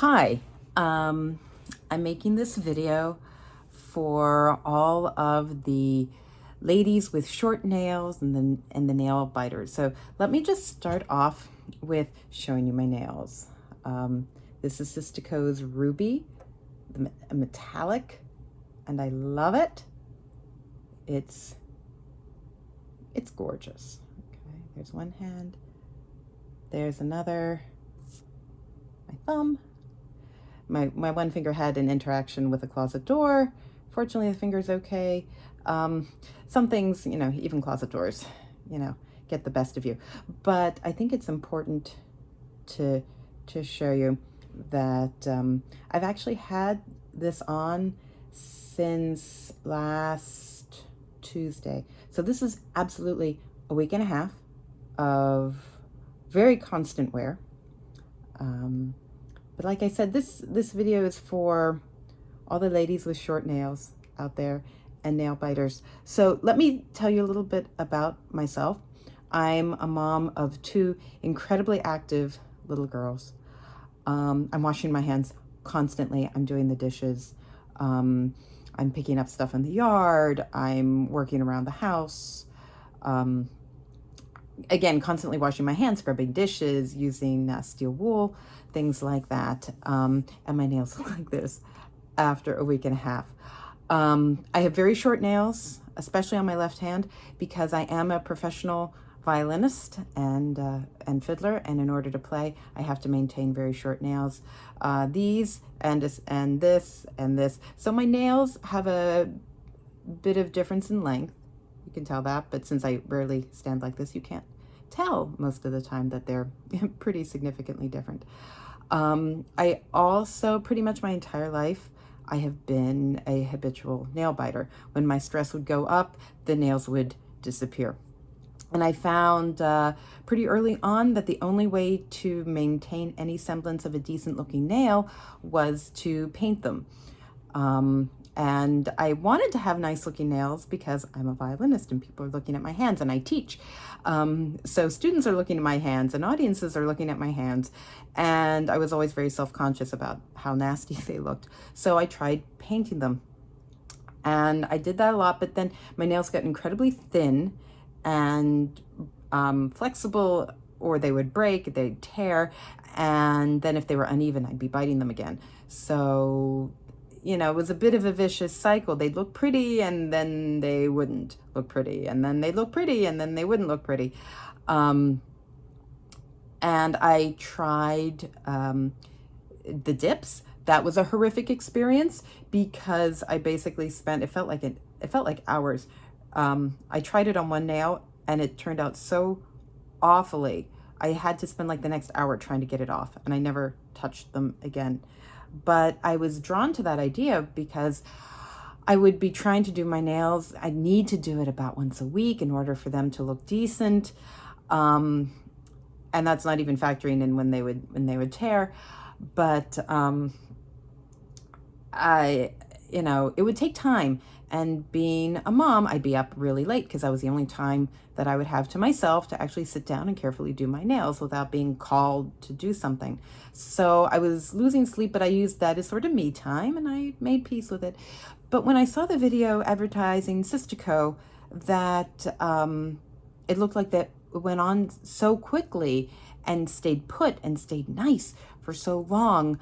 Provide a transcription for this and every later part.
Hi, I'm making this video for all of the ladies with short nails and the nail biters. So let me just start off with showing you my nails. This is Sistaco's Ruby, a metallic, and I love it. It's gorgeous. Okay, there's one hand. There's another. My thumb. My one finger had an interaction with a closet door. Fortunately, the finger's okay. Some things, even closet doors, get the best of you. But I think it's important to show you that I've actually had this on since last Tuesday. So this is absolutely a week and a half of very constant wear. But like I said, this video is for all the ladies with short nails out there and nail biters. So let me tell you a little bit about myself. I'm a mom of two incredibly active little girls. I'm washing my hands constantly. I'm doing the dishes. I'm picking up stuff in the yard. I'm working around the house. Again, constantly washing my hands, scrubbing dishes, using steel wool, things like that. And my nails look like this after a week and a half. I have very short nails, especially on my left hand, because I am a professional violinist and fiddler, and in order to play, I have to maintain very short nails. These and this and this. So my nails have a bit of difference in length. You can tell that, but since I rarely stand like this, you can't tell most of the time that they're pretty significantly different. I also, pretty much my entire life, I have been a habitual nail biter. When my stress would go up, the nails would disappear. And I found pretty early on that the only way to maintain any semblance of a decent looking nail was to paint them. And I wanted to have nice looking nails because I'm a violinist and people are looking at my hands and I teach. So students are looking at my hands and audiences are looking at my hands. And I was always very self-conscious about how nasty they looked. So I tried painting them. And I did that a lot, but then my nails got incredibly thin and flexible, or they would break, they'd tear. And then if they were uneven, I'd be biting them again. So it was a bit of a vicious cycle. They'd look pretty and then they wouldn't look pretty. And then they'd look pretty and then they wouldn't look pretty. And I tried the dips. That was a horrific experience because I basically spent, it felt like hours. I tried it on one nail and it turned out so awfully. I had to spend like the next hour trying to get it off, and I never touched them again. But I was drawn to that idea because I would be trying to do my nails. I need to do it about once a week in order for them to look decent. And that's not even factoring in when they would tear. But it would take time. And being a mom, I'd be up really late because that was the only time that I would have to myself to actually sit down and carefully do my nails without being called to do something. So I was losing sleep, but I used that as sort of me time and I made peace with it. But when I saw the video advertising Sistaco, that it looked like that went on so quickly and stayed put and stayed nice for so long,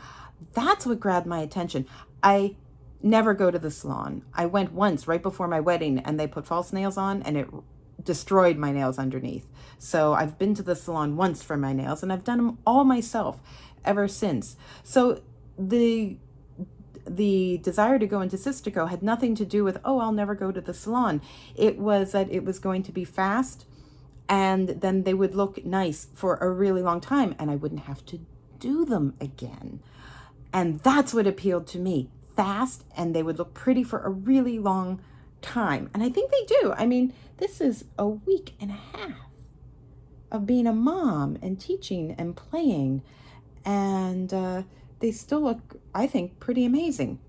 that's what grabbed my attention. I never go to the salon. I went once right before my wedding and they put false nails on and it destroyed my nails underneath. So I've been to the salon once for my nails and I've done them all myself ever since. So the desire to go into Sistaco had nothing to do with, oh, I'll never go to the salon. It was that it was going to be fast and then they would look nice for a really long time and I wouldn't have to do them again. And that's what appealed to me. Fast, and they would look pretty for a really long time. And I think they do. I mean, this is a week and a half of being a mom and teaching and playing. And they still look, I think, pretty amazing.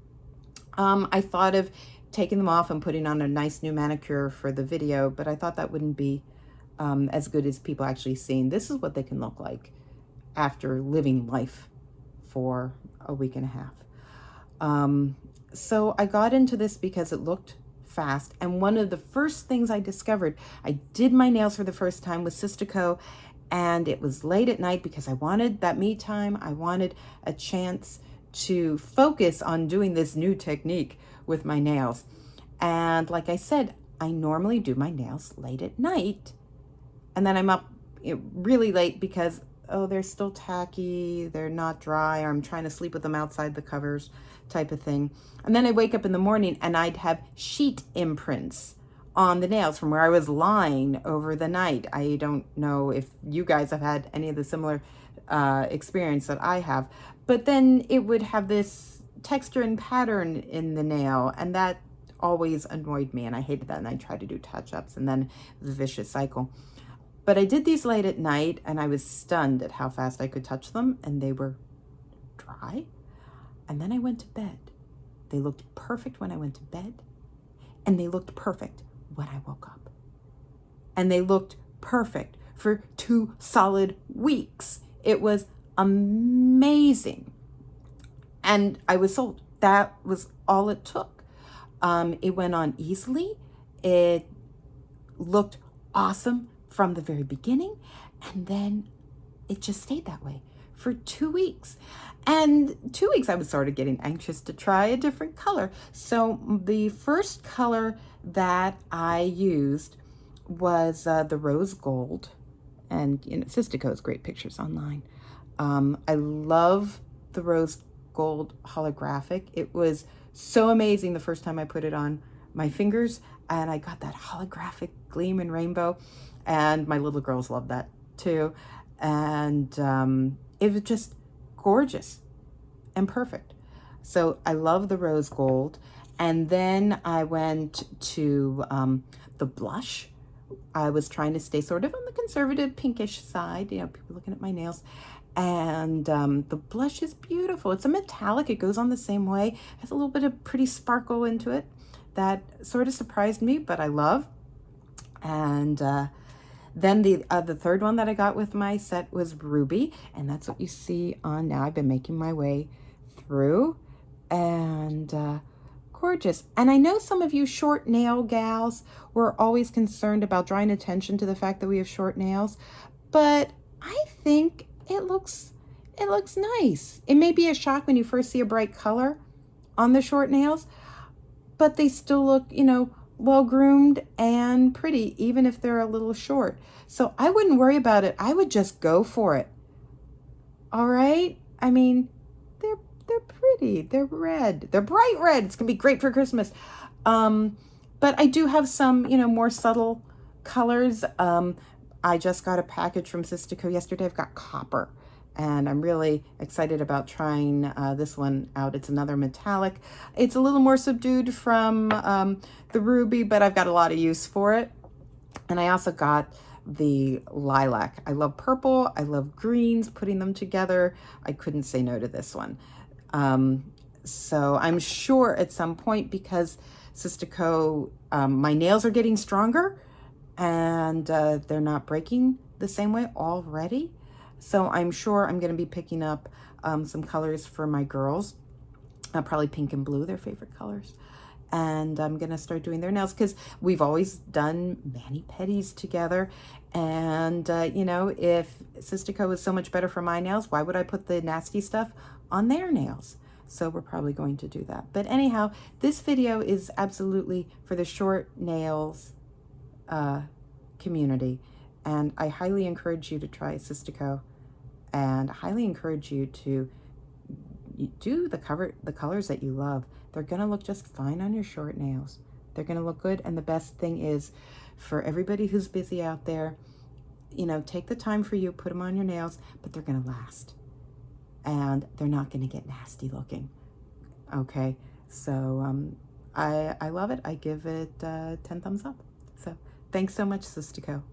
I thought of taking them off and putting on a nice new manicure for the video, but I thought that wouldn't be as good as people actually seeing. This is what they can look like after living life for a week and a half. So I got into this because it looked fast. And one of the first things I discovered, I did my nails for the first time with Sistaco, and it was late at night because I wanted that me time. I wanted a chance to focus on doing this new technique with my nails. And like I said, I normally do my nails late at night, and then I'm up really late because, oh, they're still tacky, they're not dry, or I'm trying to sleep with them outside the covers type of thing. And then I wake up in the morning and I'd have sheet imprints on the nails from where I was lying over the night. I don't know if you guys have had any of the similar experience that I have, but then it would have this texture and pattern in the nail, and that always annoyed me, and I hated that, and I tried to do touch-ups, and then it was a vicious cycle. But I did these late at night, and I was stunned at how fast I could touch them, and they were dry. And then I went to bed. They looked perfect when I went to bed, and they looked perfect when I woke up. And they looked perfect for 2 solid weeks. It was amazing. And I was sold. That was all it took. It went on easily. It looked awesome from the very beginning, and then it just stayed that way for 2 weeks. And 2 weeks I was sort of getting anxious to try a different color. So the first color that I used was the rose gold, and Sistaco has great pictures online. I love the rose gold holographic. It was so amazing the first time I put it on my fingers, and I got that holographic gleam and rainbow, and my little girls loved that too. And it was just gorgeous and perfect. So I love the rose gold. And then I went to the blush. I was trying to stay sort of on the conservative pinkish side, people looking at my nails. And the blush is beautiful. It's a metallic. It goes on the same way. It has a little bit of pretty sparkle into it. That sort of surprised me, but I love. And then the third one that I got with my set was Ruby, and that's what you see on now. I've been making my way through, and gorgeous. And I know some of you short nail gals were always concerned about drawing attention to the fact that we have short nails, but I think it looks nice. It may be a shock when you first see a bright color on the short nails, but they still look, well groomed and pretty, even if they're a little short. So I wouldn't worry about it. I would just go for it. All right? I mean, they're pretty. They're red. They're bright red. It's gonna be great for Christmas. But I do have some, more subtle colors. I just got a package from Sistaco yesterday. I've got copper, and I'm really excited about trying this one out. It's another metallic. It's a little more subdued from the ruby, but I've got a lot of use for it. And I also got the lilac. I love purple. I love greens, putting them together. I couldn't say no to this one. So I'm sure at some point, because Sistaco, my nails are getting stronger, and they're not breaking the same way already. So I'm sure I'm going to be picking up some colors for my girls, probably pink and blue, their favorite colors. And I'm going to start doing their nails because we've always done mani-pedis together. And, if Sistaco is so much better for my nails, why would I put the nasty stuff on their nails? So we're probably going to do that. But anyhow, this video is absolutely for the short nails community, and I highly encourage you to try Sistaco, and highly encourage you to do the colors that you love. They're gonna look just fine on your short nails. They're gonna look good. And the best thing is, for everybody who's busy out there, take the time for you, put them on your nails, but they're gonna last, and they're not gonna get nasty looking. Okay, so I love it. I give it 10 thumbs up. So thanks so much, Sistaco.